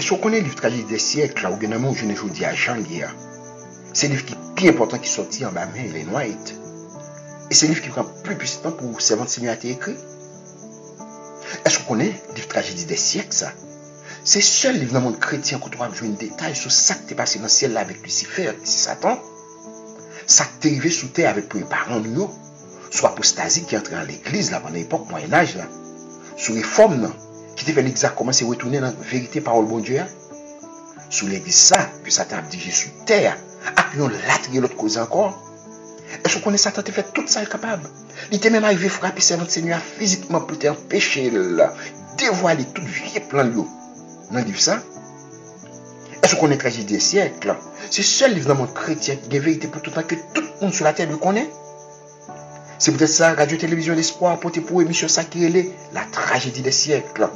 Est-ce qu'on connaît le livre Tragédie des siècles, là, ou bien je ne vous dis à Jean Guerre? C'est le livre qui est plus important qui sortit en bas main, Ellen White. Et c'est le livre qui prend plus de temps pour Servante Seigneur a été écrit. Est-ce qu'on connaît le livre Tragédie des siècles, ça? C'est seul livre dans le monde chrétien qu'on trouve jouer un détail sur ça qui est passé dans le ciel là avec Lucifer, c'est Satan. Ça qui est arrivé sous terre avec les parents nous, soit apostasie qui est entré dans l'église là pendant l'époque Moyen-Âge là, sous réforme là, qui te fait exactement c'est retourner dans la vérité parole bon Dieu. Sous l'église ça, que Satan a dirigé sous terre, appuyons l'autre et l'autre cause encore. Est-ce qu'on connaît Satan te fait tout ça capable? Il était même arrivé frapper Servante Seigneur physiquement pour t'empêcher là, dévoiler tout vieux plan là. Dans le livre ça? Est-ce qu'on connaît Tragédie des siècles? C'est le seul livre dans le monde chrétien qui a vérité pour tout le temps que tout le monde sur la terre le connaît. C'est peut-être ça, Radio-Télévision d'Espoir, pour émission ça qui est la Tragédie des siècles.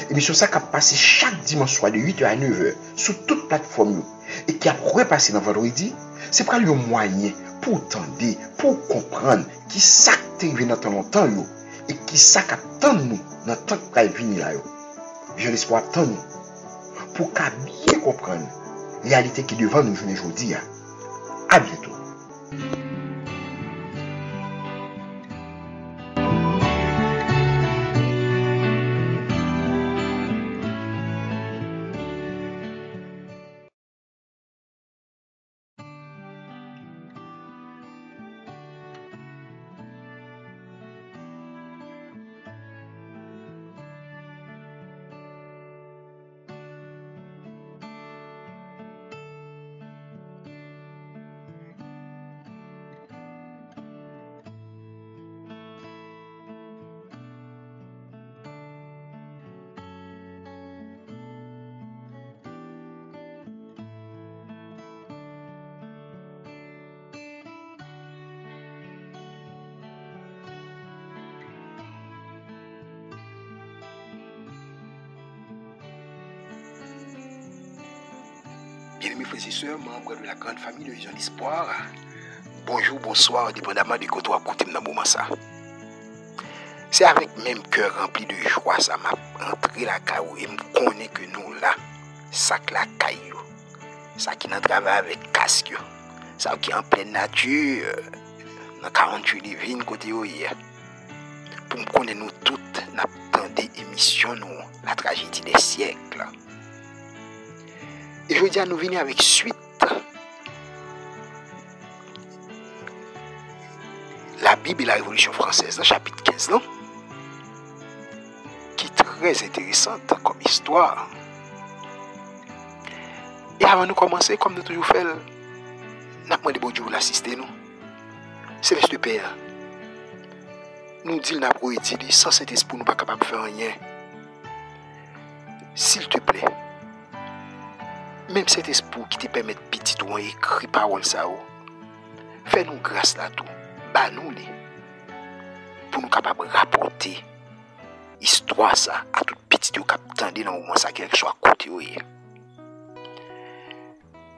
Émission ça qui a passé chaque dimanche soir de 8h à 9h sur toute plateforme et qui a repassé dans vendredi. C'est pour le moyen pour entendre, pour comprendre qui ça qui est arrivé dans tant longtemps et qui ça qui attend nous dans tant que va venir là. Je l'espère attendre nous pour qu'à bien comprendre la réalité qui est devant nous aujourd'hui. À bientôt. Bien-aimés frères et sœurs, membres de la grande famille de Vision d'Espoir, bonjour, bonsoir, dépendamment de quoi tu as écouté dans le moment ça. C'est avec même cœur rempli de joie ça m'a entré la caillou et me connaît que nous là, sac la caillou, ça qui n'a travaillé avec casque, ça qui est en pleine nature, dans 48 divines côté hier. Pour me connaître nous toutes, n'a des émissions nous, la tragédie des siècles. Et je veux dire, nous venons avec suite la Bible et la Révolution française, dans chapitre 15, non? Qui est très intéressante comme histoire. Et avant de commencer, comme nous toujours fait, nous demandons bon Dieu l'assister nous. Céleste Père, nous disons que nous avons sans cet esprit, nous ne sommes pas capables de faire rien. S'il te plaît, même cet esprit qui te permet de petit ou écrit parole ça, fais-nous grâce là tout, bah nous les, pour nous capables de rapporter histoire ça à tout petit ou cap tendre dans le moment ça quelque chose à côté.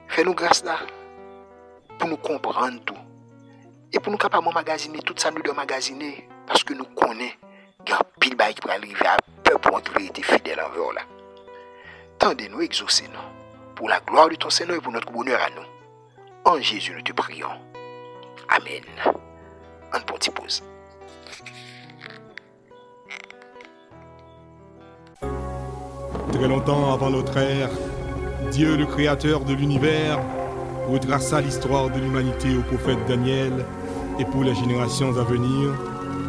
Fais-nous grâce là pour nous comprendre tout et pour nous capables de magasiner tout ça nous de magasiner parce que nous connaissons qu'il y a pile bail qui va arriver à peu pour notre vérité fidèle envers là. Tendez-nous, exaucez-nous. Pour la gloire de ton Seigneur et pour notre bonheur à nous. En Jésus, nous te prions. Amen. Un petit pause. Très longtemps avant notre ère, Dieu, le créateur de l'univers, retraça l'histoire de l'humanité au prophète Daniel et pour les générations à venir,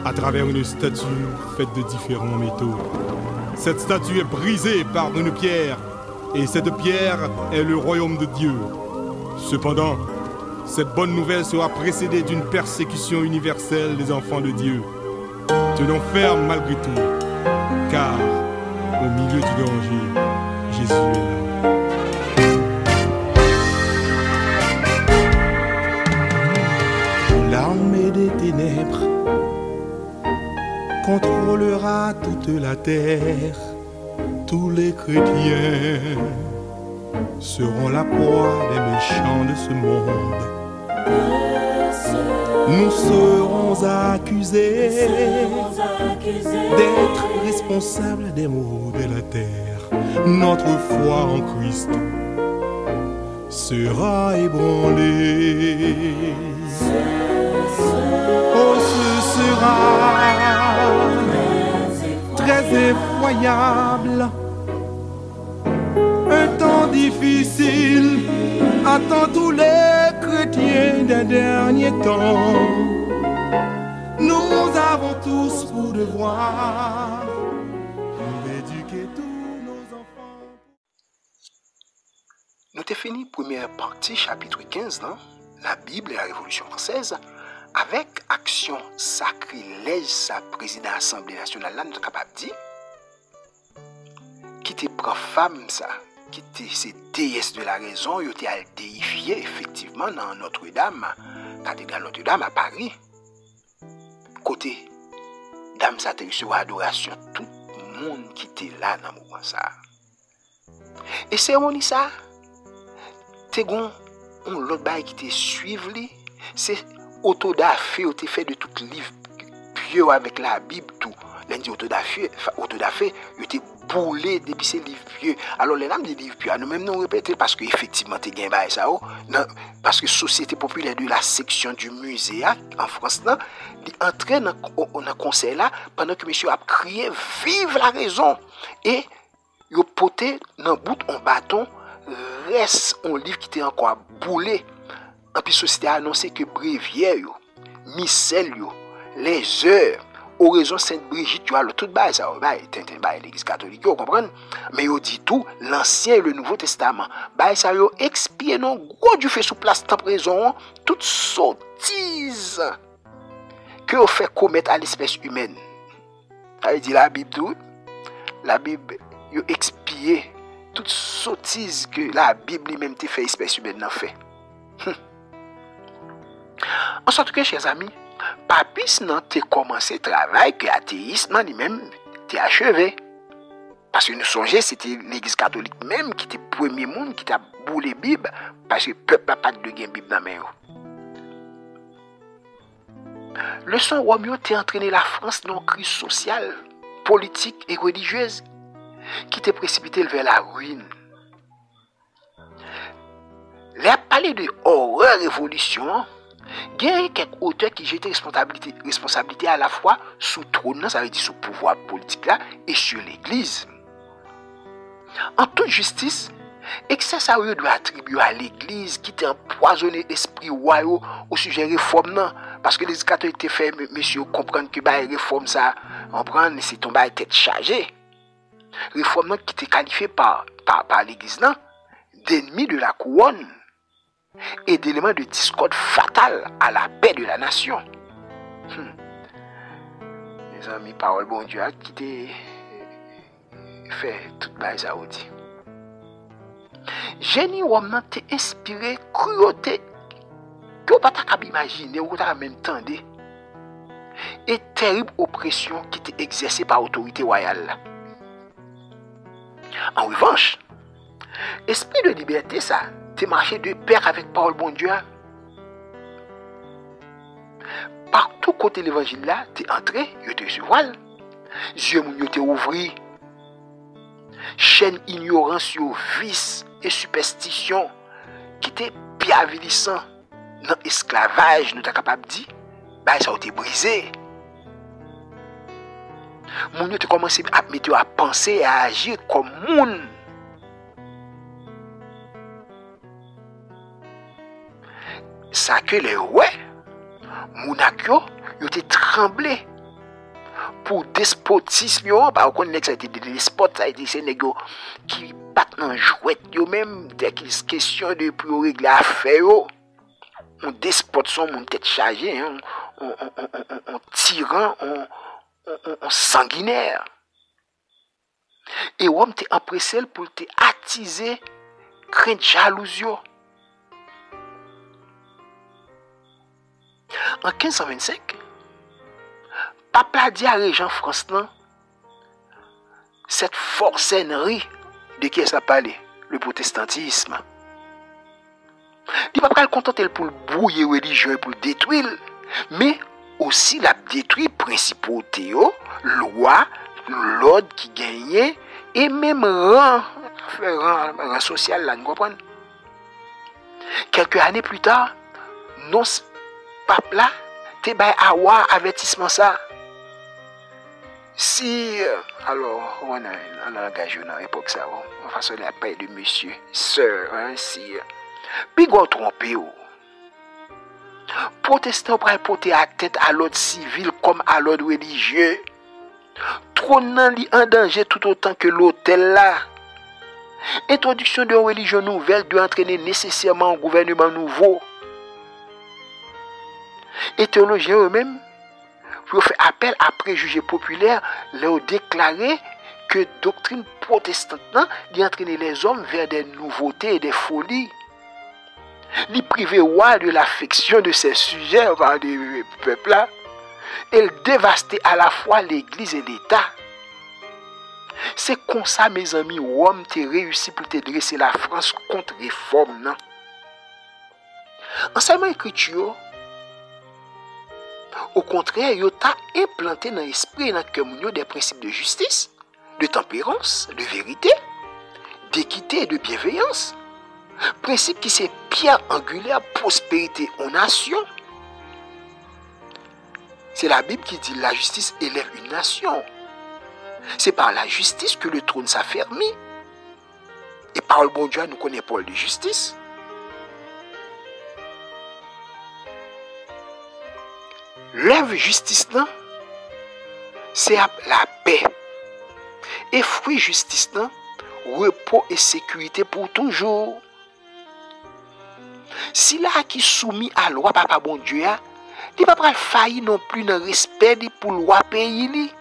à travers une statue faite de différents métaux. Cette statue est brisée par une pierre, et cette pierre est le royaume de Dieu. Cependant, cette bonne nouvelle sera précédée d'une persécution universelle des enfants de Dieu. Tenons ferme malgré tout, car au milieu du danger, Jésus est là. L'armée des ténèbres contrôlera toute la terre. Tous les chrétiens seront la proie des méchants de ce monde. Nous serons accusés d'être responsables des maux de la terre. notre foi en Christ sera ébranlée. Oh, ce sera très effroyable. Un temps difficile attend tous les chrétiens des derniers temps. Nous avons tous pour devoir d'éduquer tous nos enfants. Nous avons fini la première partie, chapitre 15, non? La Bible et la Révolution française, avec action sacrilège, sa président de l'Assemblée nationale, là, nous sommes capables de dire, qui était femme, ça, qui était ces déesses de la raison, ils étaient déifiés, effectivement, dans Notre-Dame, cathédrale Notre-Dame à Paris. Côté, dame, ça a reçu adoration, tout le monde qui était là dans le moment, ça. Et cérémonie, ça, l'autre bail qui te suivre, c'est autodafé, au fait de tout livre pieux avec la Bible, tout. Lundi autodafé, il était boulé depuis ces livres pieux. Alors, les names des livres pieux, nous-mêmes nous répétons parce qu'effectivement, tu as gagné ça, parce que Société populaire de la section du musée en France, il entrait dans un conseil là, pendant que monsieur a crié vive la raison. Et il a porté dans le bout un bâton, reste un livre qui était encore boulé. En plus, Société a annoncé que Bréviaire, Missel, les heures, Oraison Sainte-Brigitte, tu as le tout bas, ça, l'église catholique, vous comprenez? Mais il dit tout, l'Ancien et le Nouveau Testament. Ça, il expie, non, gros du fait sous place, tant raison, toute sottise que vous fait commettre à l'espèce humaine. Ça dit la Bible, tout. La Bible, il expie toute sottise que la Bible lui-même te fait espèce humaine n'a fait. En sorte que, chers amis, Papis n'a te commencé le travail que l'athéisme lui-même t'a achevé. Parce que nous songeons, c'était l'église catholique même qui était le premier monde qui t'a boulé la Bible, parce que le peuple n'a pas de Bible dans la main. Le son Romeo t'a entraîné la France dans une crise sociale, politique et religieuse qui t'a précipité vers la ruine. Les parlé de horreur révolution. Il y a quelques auteurs qui jetaient responsabilité à la fois sous trône, ça veut dire sous pouvoir politique là, et sur l'église. En toute justice, excès sérieux doit attribuer à l'église qui t'a empoisonné l'esprit royal au sujet réforme, parce que les catholiques étaient fait, monsieur, comprendre que la réforme ça, on prend, c'est tombé à tête chargée. Réforme qui était qualifié par l'église d'ennemi de la couronne et d'éléments de discorde fatal à la paix de la nation. Les amis, parole bon Dieu qui t'est fait toute base à Audi. Génie Womnan t'est inspiré cruauté que vous ne pouvez pas imaginer ou pas même tendre et terrible oppression qui t'est exercée par l'autorité royale. En revanche, esprit de liberté ça t'es marché de pair avec parole bon Dieu. Partout côté l'évangile là, t'es entré, yo te sur voile. Yeux moun te ouvri. Chaîne ignorance sur vice et superstition qui t'es biavilissant dans esclavage, nous t'as capable de dire, ça a été brisé. Moun yo te commencé à mettre à penser et à agir comme moun. Ça que les ouais, Mounakyo, ils étaient tremblés pour despotisme. Par contre, ça a été des despotes, ça a été ces négos qui battent dans jouet, même dès qu'il est question de pour régler l'affaire. On despote son mon tête chargée, on tyran, on sanguinaire. Et on t'est empressé pour te attiser, crainte jalousie. En 1525, Papa dit à Régent France, cette forcenerie de qui ça parle, le protestantisme. Il ne va pas le contenter pour le brouiller religieux et pour le détruire, mais aussi la détruire principauté, loi, l'ordre qui gagnait, Et même rang social, là, nous comprenons. Quelques années plus tard, non pape là, te bay awa avertissement ça. Si, alors, on a engagé dans l'époque ça, on façon la paix de monsieur, sœur, si, puis on trompé ou. Protestants pour porter à tête à l'ordre civil comme à l'ordre religieux. Trônant li en danger tout autant que l'autel là. Introduction d'une religion nouvelle doit entraîner nécessairement un gouvernement nouveau. Et théologiens eux-mêmes, pour faire appel à préjugés populaires, leur déclarer que doctrine protestante doit entraîner les hommes vers des nouveautés et des folies. Li priver roi de l'affection de ses sujets par des peuples là. Elle dévastait à la fois l'église et l'État. C'est comme ça, mes amis, Rome t'a réussi pour te dresser la France contre réforme, non? Enseignement écriture, au contraire, il t'a implanté dans l'esprit et dans le cœur des principes de justice, de tempérance, de vérité, d'équité et de bienveillance. Principe qui c'est pierre angulaire prospérité aux nations. C'est la Bible qui dit la justice élève une nation. C'est par la justice que le trône s'affermit. Et par le bon Dieu, nous connaissons Paul de justice. L'œuvre justice, non, c'est la paix. Et fruit justice, non, repos et sécurité pour toujours. Si là qui soumis à loi papa bon Dieu, il ne va pas faillir non plus dans le respect pour loi pays.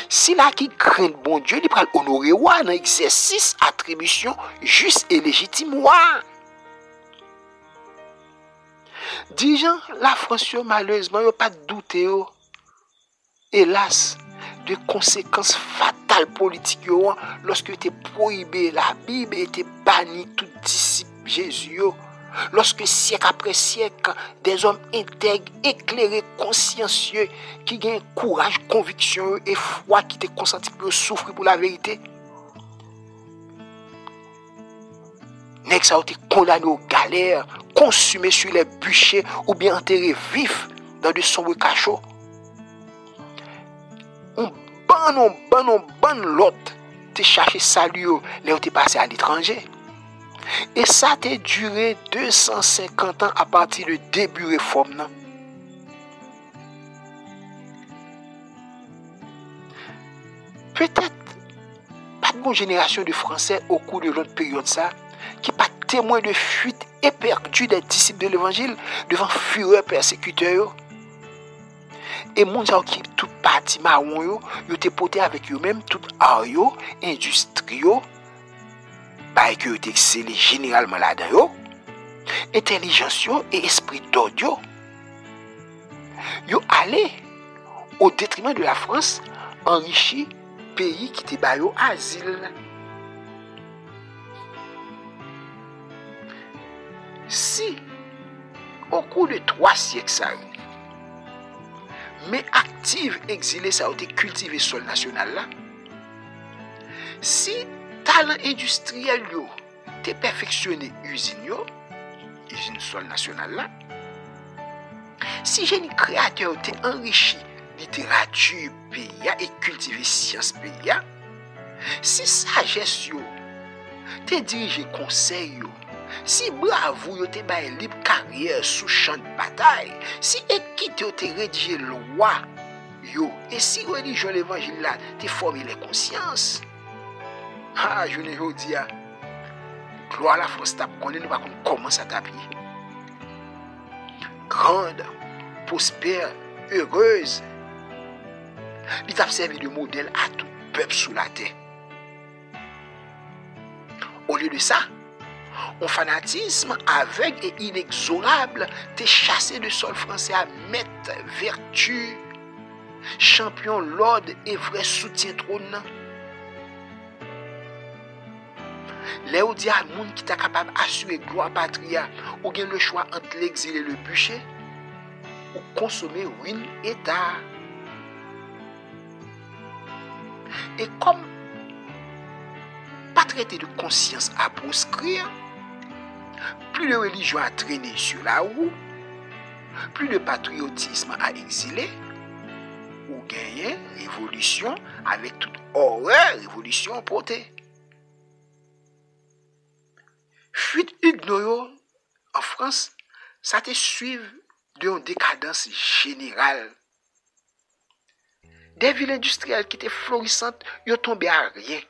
Si là qui craint bon Dieu, il va honorer roi dans l'exercice attribution juste et légitime roi. Disons la France malheureusement n'a pas de doute hélas de conséquences fatales politiques lorsque était prohibé la Bible était banni tout disciple Jésus. Lorsque siècle après siècle, des hommes intègres, éclairés, consciencieux, qui gagnent courage, conviction et foi, qui étaient consentis pour souffrir pour la vérité, nèg ça a été condamné aux galères, consumé sur les bûchers ou bien enterré vif dans de sombres cachots. On ban l'autre, te chercher salut, là où t'es passé à l'étranger. Et ça a duré 250 ans à partir du début de la réforme. Peut-être pas de bonne génération de Français au cours de l'autre période ça, qui pas témoin de fuite éperdue des disciples de l'évangile devant fureur persécuteur. Et moun sa qui tout parti marron yo te porté avec eux-mêmes tout art yo, industrie yo, bah que yo te excellé généralement là-dedans yo, intelligence yo et esprit d'ordre yo. Yo allé au détriment de la France, enrichi pays qui te ba yo asile. Si au cours de 3 siècles ça, mais active exilé ça a été cultivé sol national là, si talent industriel yo te perfectionné usine sol national là, si génie créateur te enrichi littérature pays et cultivé science pays, si sagesse yo te dirigé conseil yo, si bravo yo te baye libre carrière sous champ de bataille, si équité yo te rédigé loi yo, et si religion l'évangile là te formé les consciences, je ne dis pas, gloire à la France tape, qu'on ne va pas comment ça taper. Grande, prospère, heureuse, il t'a servi de modèle à tout peuple sous la terre. Au lieu de ça, un fanatisme aveugle et inexorable t'es chassé de sol français à mettre vertu, champion, lord et vrai soutien trône. Les ou dit à monde qui t'a capable d'assurer gloire patria ou bien le choix entre l'exil et le bûcher ou consommer ruine état. Et comme pas traité de conscience à proscrire, plus de religion à traîner sur la roue, plus de patriotisme à exiler, ou gagner révolution avec toute horreur, révolution portée. Fuite Huguenot en France, ça te suivi d'une décadence générale. Des villes industrielles qui étaient florissantes, ils sont tombées à rien.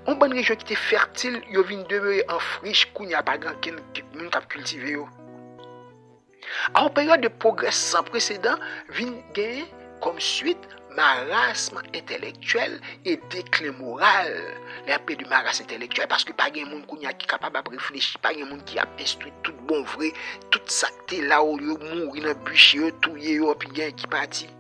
En bonne région qui était fertile, ils viennent demeurer en friche, qu'il n'y a pas grand monde qui cultivé. En période de progrès sans précédent, viennent gagner comme suite marasme intellectuel et déclin moral. Les peu de marasme intellectuel parce que pas de monde qui est capable de réfléchir, pas de monde qui a instruit tout bon vrai, tout ça qui là où ils mourir dans bûcher, tout et puis gain qui parti.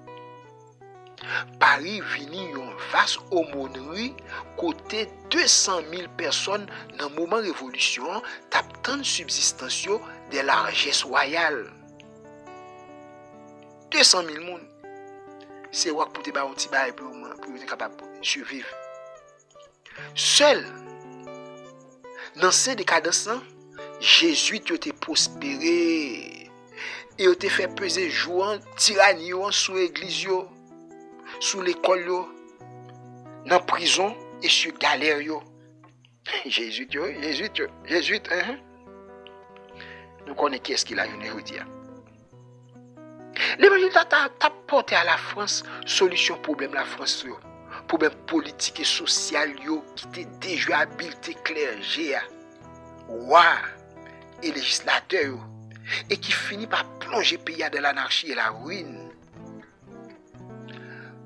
Paris vini une vaste aumônerie côté 200 000 personnes dans le moment révolution tapant de subsistance de largesse royale. 200 000 personnes. C'est quoi pour te faire un petit bail pour être capable de survivre. Seul, dans ces décadences, Jésus a été prospéré. Et a été fait peser jouant tyrannie sous l'église, sous l'école, dans la prison et sur galère. Jésus, hein? Nous connaissons qui est-ce qu'il a aujourd'hui. L'évangile t'a porté à la France solution problème la France problème politique et social qui était déjà habileté clergé roi et législateur et qui finit par plonger le pays dans l'anarchie et la ruine.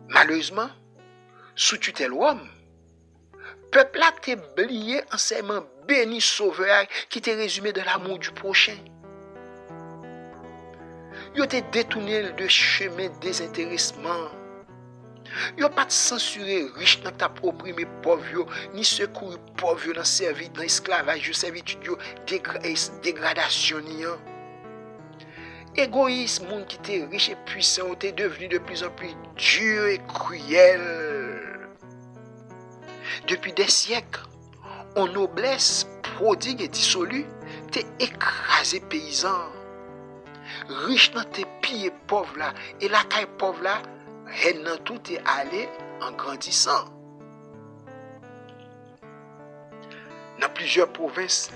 Malheureusement, sous tutelle Rome, peuple a été oublié enseignement béni sauveur qui était résumé de l'amour du prochain. Ils ont été détournés de chemin désintéressement. Ils n'ont pas censuré riches dans ta opprimé pauvres, ni secouru pauvres dans servi dans l'esclavage, servitude, dégradation. Égoïsme, monde qui était riche et puissant, était devenu de plus en plus dur et cruel. Depuis des siècles, en noblesse prodigue et dissolue, t'es écrasé paysan. Riche dans tes pieds pauvres là, et la taille pauvre là, elle dans tout est allé en grandissant. Dans plusieurs provinces,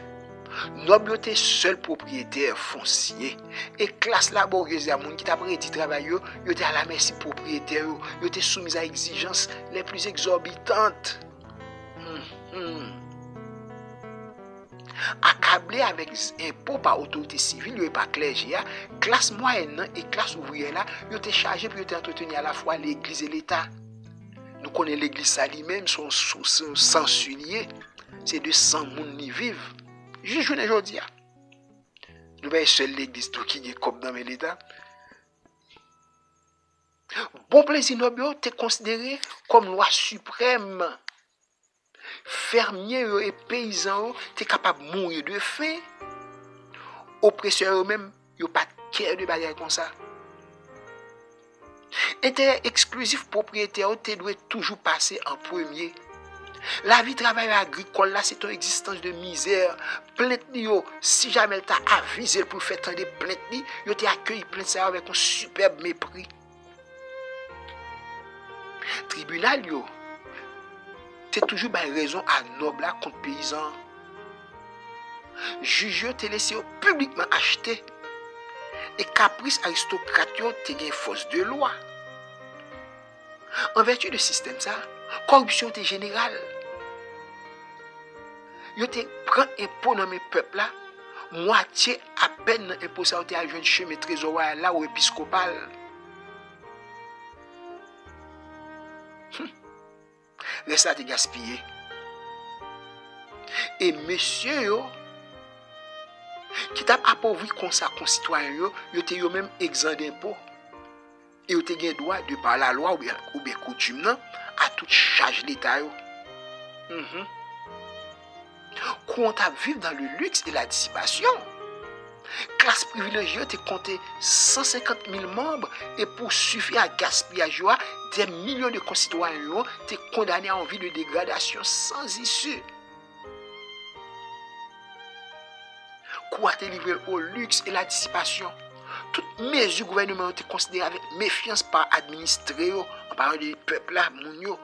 noble était seul propriétaire foncier et classe laborieuse à monde qui t'a prédit travail yo était à la merci propriétaire yo était soumis à exigences les plus exorbitantes. Accablé avec impôts par autorité civile et par clergé, classe moyenne et classe ouvrière là, ils étaient chargés pour entretenir à la fois l'église et l'État. Nous connaissons l'église ça lui-même, son censurier, c'est de 100 personnes qui vivent. Juste aujourd'hui. Nous voyons seule l'église qui est comme dans l'État. Bon plaisir noble est considéré comme loi suprême. Fermiers et paysans sont capables de mourir de faim. Oppresseurs eux-mêmes, ils n'ont pas de cœur de bagarre comme ça. Intérêt exclusif propriétaire doit toujours passer en premier. La vie travail agricole là, c'est une existence de misère. Plainte yo, si jamais t'a avisé pour faire tant de plaintes li, yo t'ai accueilli plainte ça avec un superbe mépris. Tribunal yo, t'es toujours par raison à noble contre paysan. Juge yo t'es laissé publiquement acheter. Et caprice aristocrate yo t'es gain force de loi. En vertu de système ça, corruption était générale. Yo te prend impôt dans mes peuples là, moitié à peine impôt ça te a joindre chemin trésor là ou épiscopal. Reste là te gaspillé. Et monsieur yo qui t'a appauvri comme ça concitoyen yo te yo même exempt d'impôt. Et yo te gen droit de par la loi ou bien coutume non à toute charge l'État yo. Quand on vivre dans le luxe et la dissipation, Classe privilégiée te compté 150 000 membres et pour suffire à gaspillage, des millions de concitoyens te condamnés à une vie de dégradation sans issue. Quoi te livré au luxe et la dissipation. Toutes mesures du gouvernement ont été considérées avec méfiance par administrés, en parlant du peuple là, mounio.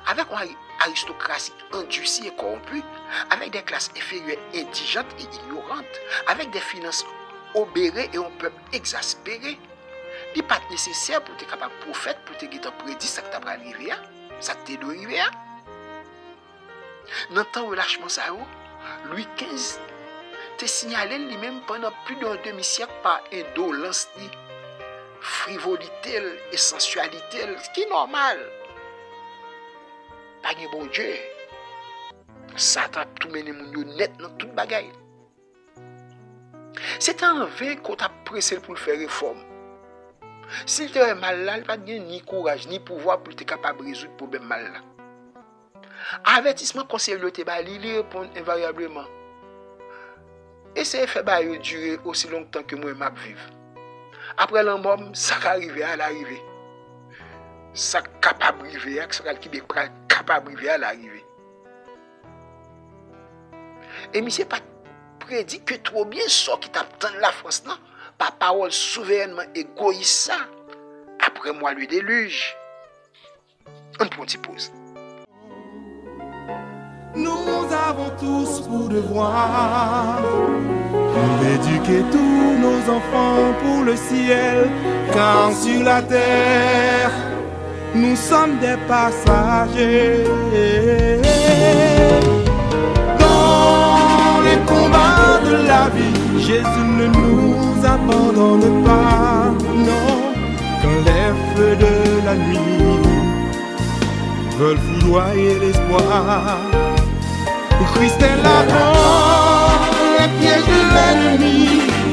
Avec une aristocratie endurcie et corrompue, avec des classes inférieures indigentes et ignorantes, avec des finances obérées et un peuple exaspéré, il n'est pas nécessaire pour être capable de prophète, pour te guetter prédit ça que tu as arrivé, ça que tu es arrivé. Dans le temps relâchement ça, Louis XV te signalé lui-même pendant plus d'un demi-siècle par indolence, frivolité et sensualité, ce qui est normal. Pas de bon Dieu. Satan tout mené moun net dans toute bagaille. C'est en vain qu'on t'a pressé pour faire réforme. S'il te fait mal là, il pas ni courage ni pouvoir pour être capable de résoudre le problème mal là. Avertissement conseiller te ba li répond invariablement. Essayez de faire durer aussi longtemps que moi m'a vivre. Après la mort, ça va arriver à l'arrivée. Ça capable arriver, ça qui est capable arriver à l'arrivée. Et monsieur pas prédit que trop bien ça qui t'attend la France non, par parole souverainement égoïste ça. Après moi le déluge. On prend une petite pause. Nous avons tous pour devoir d'éduquer tous nos enfants pour le ciel, car sur la terre, nous sommes des passagers. Dans les combats de la vie, Jésus ne nous abandonne pas, non, quand les feux de la nuit veulent foudroyer l'espoir. Christ est là quand les pièges de l'ennemi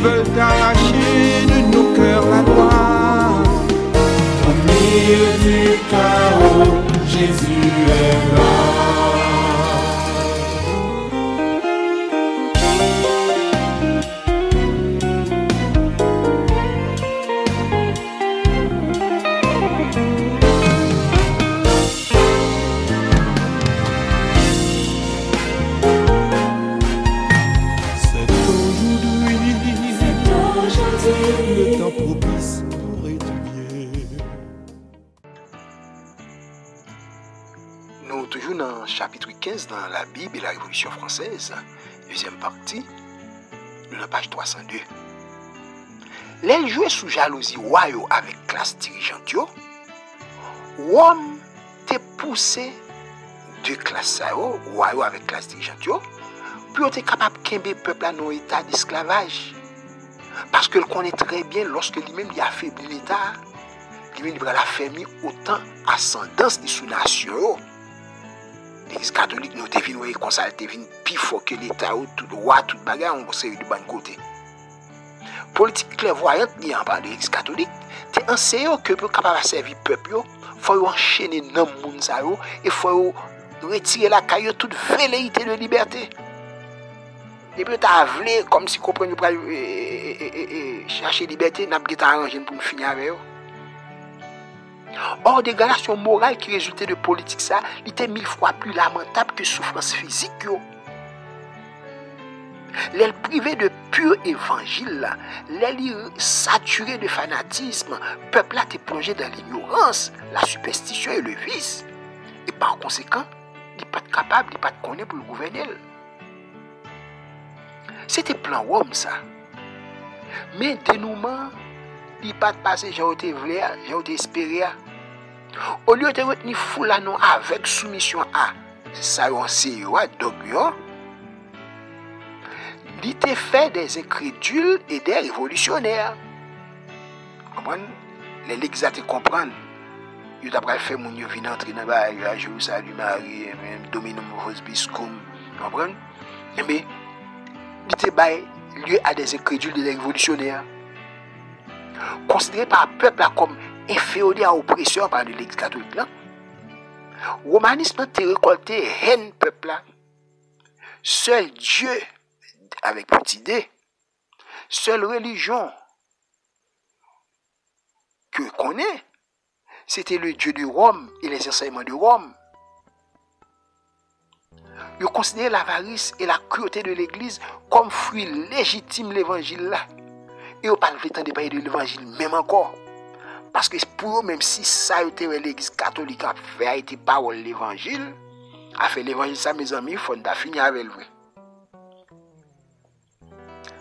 veulent arracher de nos cœurs la gloire. Au milieu du chaos, Jésus est là. Propice pour étudier. Nous toujours dans le chapitre 15 dans la Bible et la Révolution française, deuxième partie, nous dans la page 302. Les jouer sous jalousie royaux avec classe dirigeante, Rome te poussé de classe royaux avec classe dirigeante, pour être capable de kembe peuple à nos états d'esclavage. Parce que le connaît très bien, lorsque lui-même il a affaibli l'État, lui-même il a affermi autant ascendance des sous-nations. L'Église catholique nous devine comme ça, elle devine plus fort que l'État, tout droit, tout bagarre, on sait du bon côté. Politique clairvoyante, il y a de l'Église catholique, c'est enseigné que pour capable de servir le peuple, il faut enchaîner dans le monde et il faut retirer la caillou toute velléité de liberté. Et puis, tu as voulu, comme si comprenez pas chercher liberté, n'a pas arrangé pour finir avec eux. Or, dégradation morale qui résultait de politique, ça, il était 1000 fois plus lamentable que souffrance physique. Les privés de pur évangile, les saturés de fanatisme, le peuple a été plongé dans l'ignorance, la superstition et le vice. Et par conséquent, il n'est pas capable, il n'est pas connaître pour le gouverner. C'était plan Rome ça. Mais dénouement, il pas passé, j'ai été voulu, j'ai été espéré. Au lieu de retenir foule à non avec soumission à ça on sait dogme, il était fait des incrédules et des révolutionnaires. Comprenez? Les législateurs comprennent. Il a fait mon venir entrer dans la Jérusalem, Marie, même dominer mon biscum. Comprenez? Mais il était lieu à des incrédules et des révolutionnaires. Considéré par le peuple comme inférieur à l'oppression par l'Église catholique. Le romanisme a récolté haine peuple. Seul Dieu, avec petit D, Seule religion que connaît, c'était le Dieu de Rome et les enseignements de Rome. Ils considéraient l'avarice et la cruauté de l'Église comme fruit légitime de l'Évangile là. Et ils n'ont pas le temps de parler de l'Évangile même encore. Parce que pour eux, même si ça a été l'Église catholique a fait, a été parole de l'Évangile, a fait l'Évangile ça, mes amis, il faut finir avec le vrai.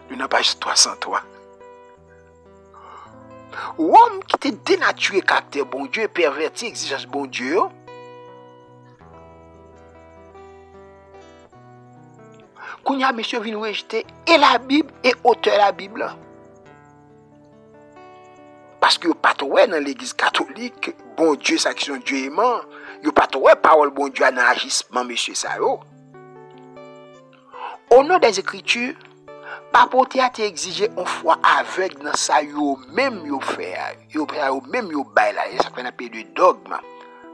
Nous n'avons pas juste 303. Rome qui était dénaturé caractère bon Dieu et perverti exigence bon Dieu. Quand y a monsieur vient rejeter et la Bible et auteur de la Bible. Parce que pas trop dans l'église catholique, bon Dieu ça qui sont Dieu aimant, yo pas trop parole bon Dieu dans agissement monsieur ça yo. Au nom des écritures, papoter a exigé une foi aveugle dans ça yo même yo fait, yo même yo bail là, ça qu'on appelle de dogme.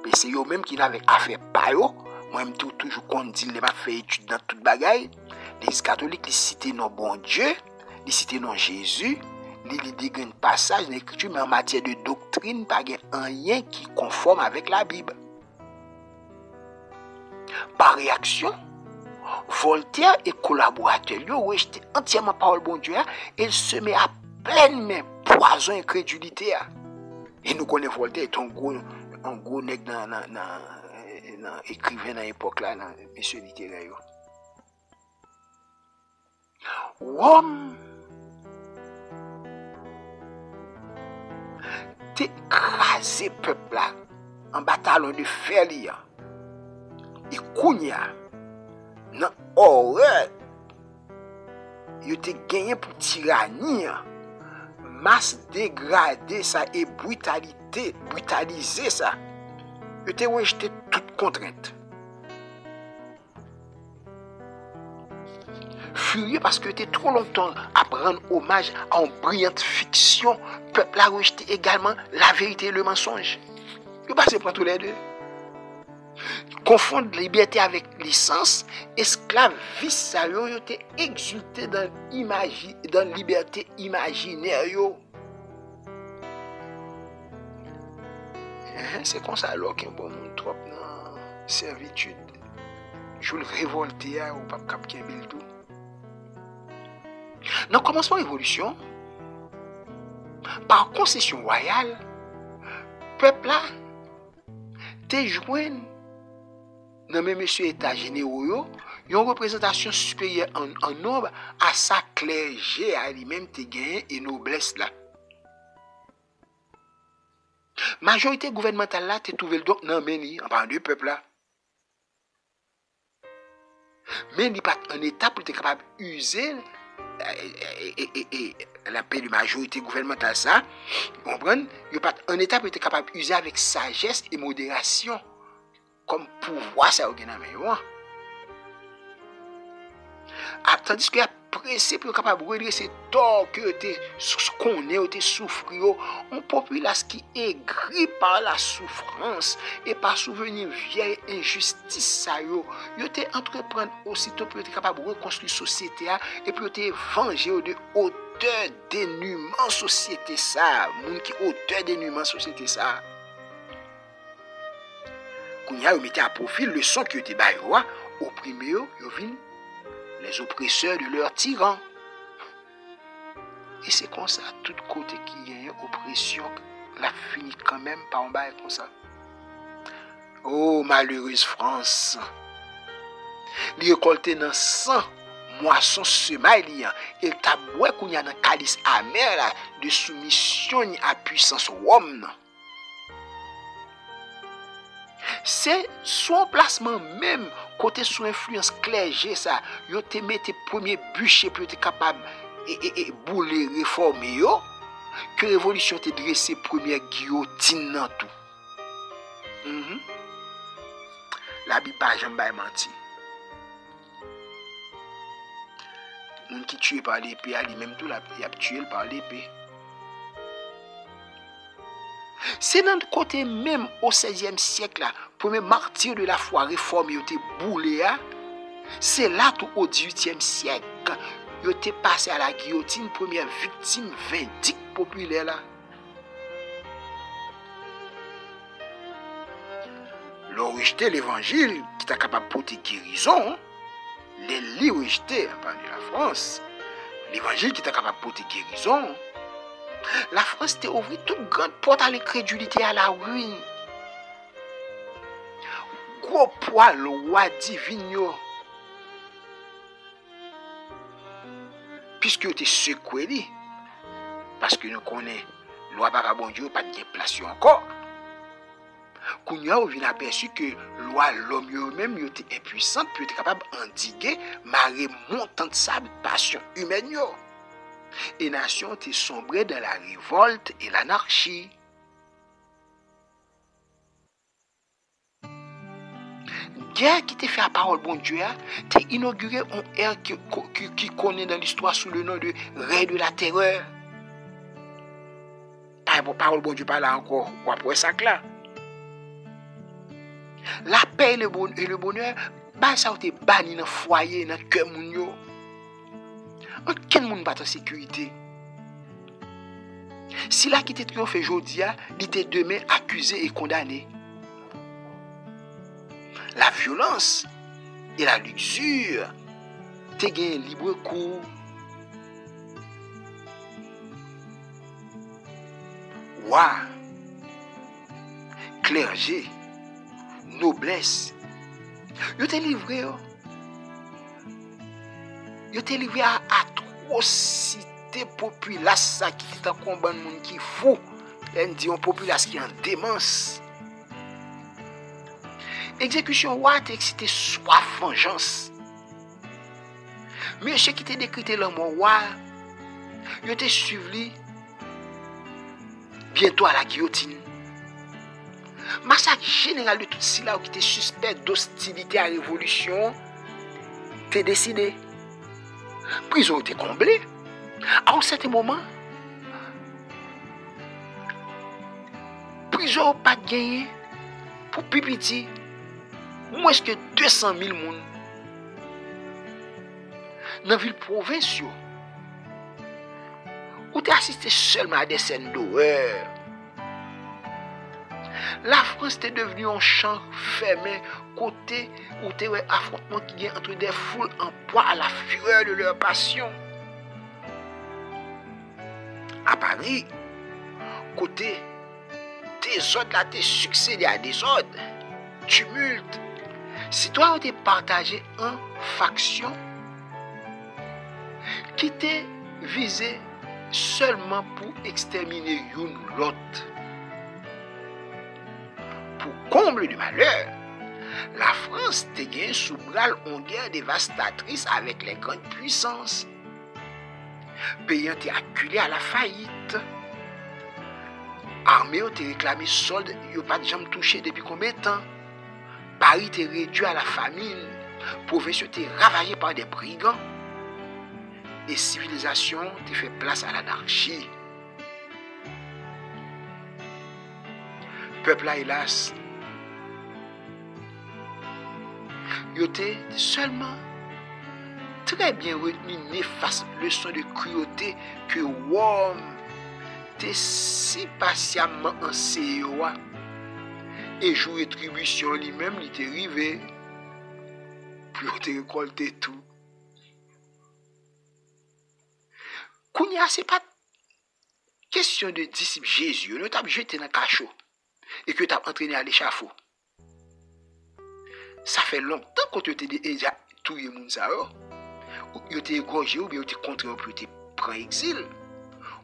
Mais c'est yo même qui n'avait affaire pas yo. Moi même toujours qu'on dit les m'a fait étude dans toute bagaille. L'église catholique les citer non bon Dieu, les citer non Jésus. Il y a un passage dans l'écriture, mais en matière de doctrine, pas rien qui est conforme avec la Bible. Par réaction, Voltaire et collaborateurs lui ont rejeté entièrement parole bon Dieu et il se met à pleine main poison et crédulité. Et nous connaissons Voltaire est un gros nègre dans écrivain dans l'époque là, dans monsieur littéraire. Rome t'écraser peuple là en bataillon de fer liant et kounya nan horreur yo te gagné pour tyrannie masse dégradée ça et brutaliser ça yo te rejeté toute contrainte furieux parce que était trop longtemps à rendre hommage à une brillante fiction, peuple a rejeté également la vérité et le mensonge. Il passe pour tous les deux. Confondre liberté avec licence, esclavisme, ça yo été exulté dans liberté imaginaire yo. C'est comme ça alors qu'un bon monde trop dans servitude. Je le révolté au pape cap qui est tout. Dans le commencement de la révolution, par concession royale, le peuple là, te joint dans même monsieur état généraux, une représentation supérieure en nombre à sa clergé à lui-même te gagné et noblesse là. Majorité gouvernementale là, te trouvé donc dans meni en parlant du peuple là. Mais il n'y a pas un état pour être capable d'user et la paix de majorité gouvernementale ça, comprendre, il n'y a pas un état pour être capable d'user avec sagesse et modération comme pouvoir ça au Ghana. Tandis qu'il y a pressé pour être capable de redresser tort que qu'on est souffrir, une population qui est gris par la souffrance et par souvenir vieille injustice ça yo te entreprendre aussitôt pour être capable de reconstruire société et pour te venger de hauteur dénuement société ça, moun qui hauteur dénuement société ça. Kounya yo mette à profil le son qui était ba yo opprimé yo vinn les oppresseurs de leurs tyrans. Et c'est comme ça, tout côté qui y a une oppression, la finit quand même par en bas comme ça. Oh, malheureuse France. Li récolté dans 100 moissons semailles liant. Et ta boué qu'on y a dans calice amer là, de soumission à puissance Rome. C'est son placement même côté sous influence clergé ça yo te mette premier bûcher pour être capable et bouler réformer yo que révolution te dressé première guillotine dans tout. La Bible pas jamais menti. Moun qui tué par l'épée ali même tout la y a tué par l'épée. C'est dans le côté même au 16e siècle là, premier martyr de la foi réformée était boulé. C'est là tout au 18e siècle, Yo te passé à la guillotine, première victime vindicte populaire là. Le rejeter l'évangile qui t'a capable de porter guérison, les livres rejetés de la France, l'évangile qui t'a capable de porter guérison, la France t'a ouvert toute grande porte à l'incrédulité, à la ruine. Gros poids, le roi divin, puisque tu es secoué, parce que nous connaissons, loi par bon Dieu, pas de place encore. Kounya ou vient aperçu que loi l'homme même était impuissante, puis était capable d'endiguer marée montante de sable, passion humaine. Et nation était sombrée dans la révolte et l'anarchie. Guerre qui te fait la parole bon Dieu, t'es inauguré une ère qui connaît dans l'histoire sous le nom de Règne de la terreur. Parole bon Dieu pas là encore, ou après ça là. La paix et le bonheur, bah ça a été banni dans le foyer, dans le cœur moun yo. Aucun monde pas en sécurité. Si là qui te triomphe aujourd'hui, il était demain accusé et condamné. La violence et la luxure te gagne libre cours. Roi, clergé, noblesse, yo te livré à atrocité populace qui est en combat de monde qui fou, on dit une populace qui est en démence. Exécution roi te excité soif vengeance. Monsieur qui te décrété le mot roi, yo te suivi bientôt à la guillotine. Massacre général de tout cela qui était suspect d'hostilité à la révolution, t'es décidé. Prison était comblée. À un certain moment, prison pas gagné pour pipiti moins que 200 000 personnes. Dans la ville provinciale, où tu assisté seulement à des scènes d'horreur. La France était devenue un champ fermé, côté où tu as affrontement qui est entre des foules en proie à la fureur de leur passion. À Paris, côté des ordres là, t'es succédé à des ordres, tumulte. Citoyens ont été partagés en factions qui étaient visées seulement pour exterminer une l'autre. Pour comble du malheur, la France était gagnée sous bras en guerre dévastatrice avec les grandes puissances. Pays ont été acculés à la faillite. Armée ont été réclamé solde, ils n'ont pas de jamais touché depuis combien de temps. Paris était réduit à la famine. Province était ravagée par des brigands. Et civilisation te fait place à l'anarchie. Peuple là, hélas, il était seulement très bien retenu néfaste leçon de cruauté que Rome t'est si patiemment enseigné et jour rétribution lui-même il t'est arrivé pour te récolter tout. Kounia, c'est pas question de disciple Jésus, nous t'as jeté dans le cachot et que t'as entraîné à l'échafaud. Ça fait longtemps que tu t'es déjà tué moun sa yo, ou t'es égorgé ou bien t'es contré pour te prendre exil.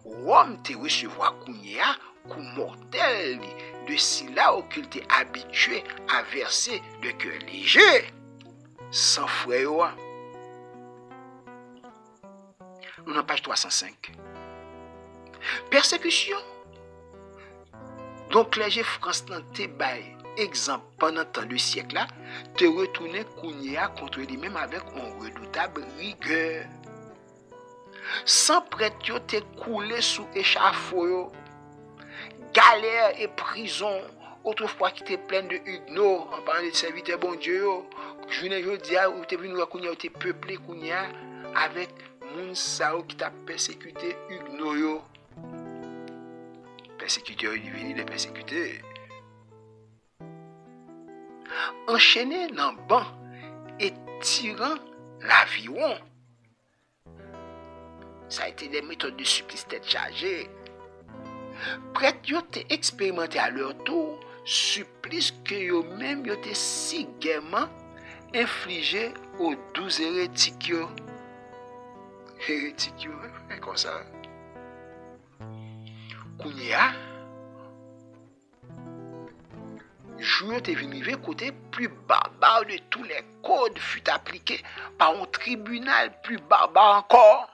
Rome te recevoir Kounia coup mortel de si là où qu'il t'est habitué à verser de cœur léger, sans frère. Nous en page 305. Persécution. Donc clergé France nan te bail exemple pendant tant de siècle là, te retourner Kounia contre lui-même avec une redoutable rigueur. Sans prêtre yo te coulé sous échafaud, galère et prison, autrefois qui était pleine de huguenots, en parlant de serviteurs bon Dieu, journée jodi a ou te venu Kounia ou te peuplé Kounia avec moun sa qui t'a persécuté Huguenot yo. Persécuteur il vini de persécuter. Enchaîné dans banc et tirant l'avion. Ça a été des méthodes de supplice tête chargée. Prête yo te expérimenté à leur tour supplice que yo même yo te si gaiement infligé aux 12 hérétiques yo. Hérétiques yo, comme ça. Kounia, joueur te venu côté plus barbare de tous les codes fut appliqué par un tribunal plus barbare encore.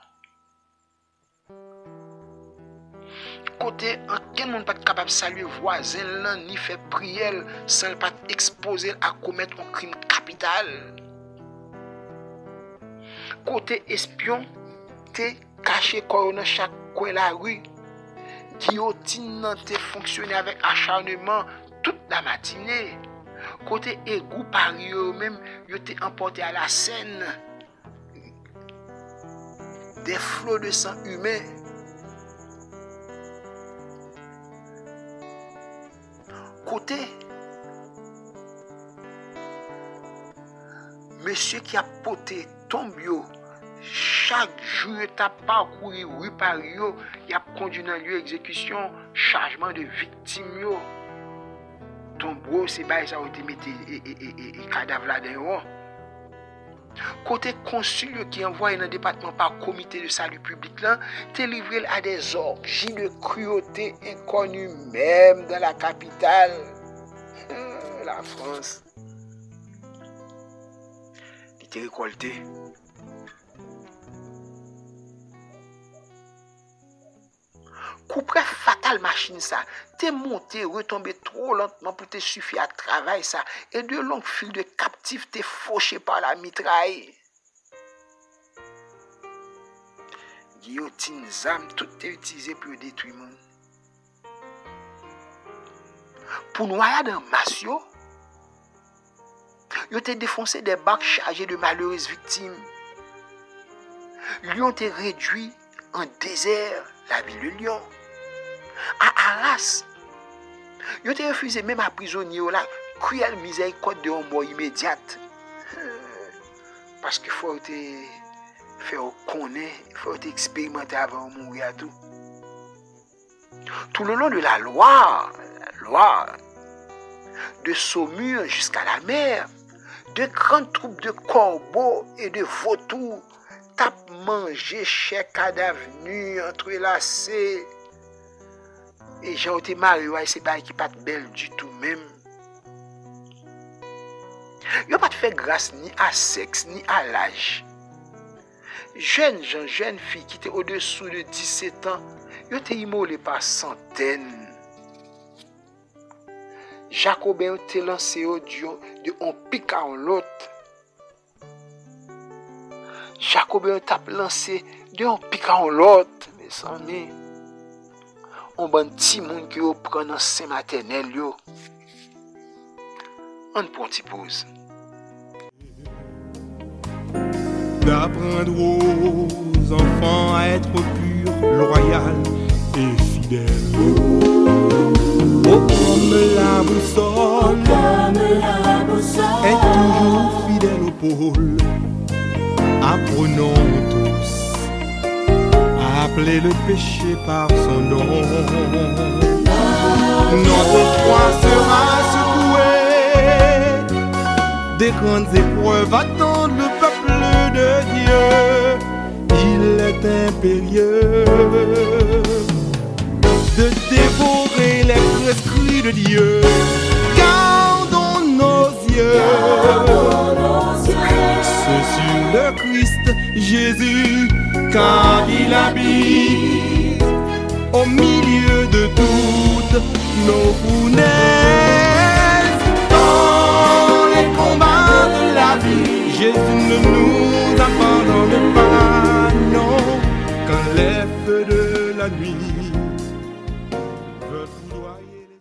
Côté aucun monde pas capable de saluer voisin là ni faire prière sans pas exposer à commettre un crime capital. Côté espion te caché corps dans chaque coin la rue. Guillotine nan te fonctionné avec acharnement toute la matinée. Côté égout par eux même, yo te emporté à la scène. Des flots de sang humain. Côté monsieur qui a porté tombio. Chaque jour, tu as parcouru rue par rue, il a conduit dans lieu exécution, chargement de victimes. Ton bro, c'est pas ça où tu mets et cadavre là-dedans. Côté consul qui envoie dans le département par comité de salut public, tu es livré à des orgies de cruauté inconnues même dans la capitale, la France. Tu t'es récolté. Coup près fatal machine ça, t'es monté, retombé trop lentement pour te suffire à travailler ça, et de longues files de captifs t'es fauché par la mitraille. Guillotine, zam, tout est utilisé pour détruire le monde. Pour noyer dans Massio, ils ont défoncé des bacs chargés de malheureuses victimes. Lyon t'est réduit en désert, la ville de Lyon. À Arras, ils ont refusé même à prisonnier la cruelle miséricorde de mort immédiate. Parce qu'il faut te faire connaître, il faut te expérimenter avant de mourir à tout. Tout le long de la Loire, de Saumur jusqu'à la mer, de grandes troupes de corbeaux et de vautours tapent manger chaque cadavre nu, entrelacé. Et j'ai été marié, c'est pas qui pas belle du tout même. Ils n'ont pas fait grâce ni à sexe, ni à l'âge. Jeunes gens, jeunes filles qui étaient au-dessous de 17 ans, ils ont été immolés par centaines. Jacobin a été lancé au Dieu de un pic à l'autre. Jacobin a lancé de un pic à l'autre, mes amis. On bon petit monde qui prend dans sein maternel yo. On prend une petite pause. D'apprendre aux enfants à être purs, loyaux et fidèles. Oh, comme la boussole est toujours fidèle au pôle. Apprenons tous à appeler le péché par son nom. Notre foi sera secouée. Des grandes épreuves attendent le peuple de Dieu. Il est impérieux de dévorer les prescrits de Dieu. Gardons nos yeux fixés sur le Christ Jésus, car il habite au milieu de toutes nos founaises. Dans les combats de la vie, Jésus ne nous abandonne pas, non, quand les feux de la nuit veulent foudroyer les...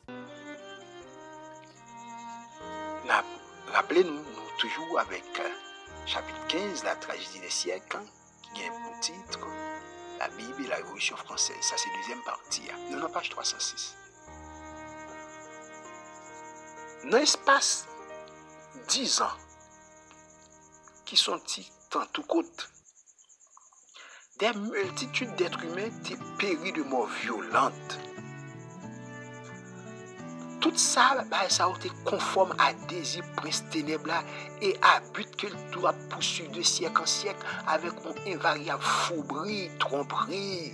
Rappelez-nous toujours avec chapitre 15, la tragédie des siècles, qui il y a un titre, la Bible et la Révolution française. Ça, c'est la deuxième partie. Nous, non, page 306. Dans l'espace 10 ans, qui sont-ils tant tout coûte, des multitudes d'êtres humains ont péri de mort violente. Tout ça, ça a été conforme à désir prince ténèbres et à but que doit poursuivre de siècle en siècle avec une invariable fourberie, tromperie.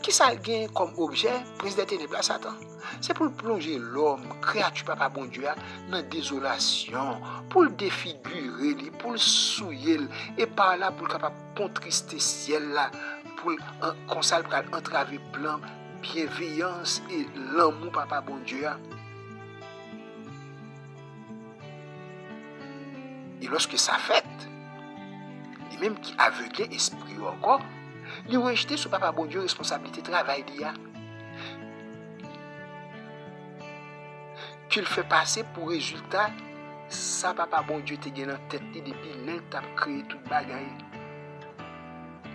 Qui ça gagne comme objet, prince des ténèbres, Satan? C'est pour plonger l'homme, créature papa bon Dieu, dans la désolation, pour le défigurer, pour le souiller, et par là pour le capable contrister le ciel là, pour entraver plan, bienveillance et l'amour papa bon Dieu. Et lorsque ça fait, et même qui aveuglé esprit encore, il rejeté sur papa bon Dieu responsabilité travail d'IA. Qu'il fait passer pour résultat, ça papa bon Dieu te gagne dans tête depuis l'elle t'a créé toute bagaille.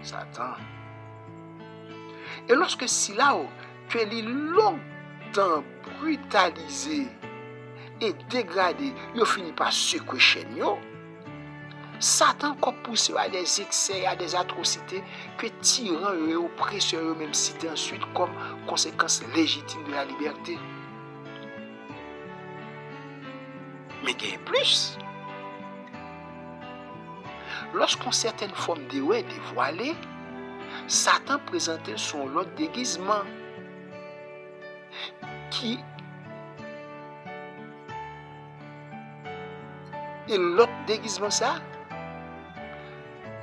Satan. Et lorsque si là-haut, tu es longtemps brutalisé et dégradé, il finit par secouer chaîne. Satan encore pousse à des excès, à des atrocités que tyrans et oppresseurs eux-mêmes citent ensuite comme conséquence légitime de la liberté. Mais il y a plus. Lorsqu'on certaines formes de ouais dévoilées, Satan présentait son lot déguisement qui et l'autre déguisement ça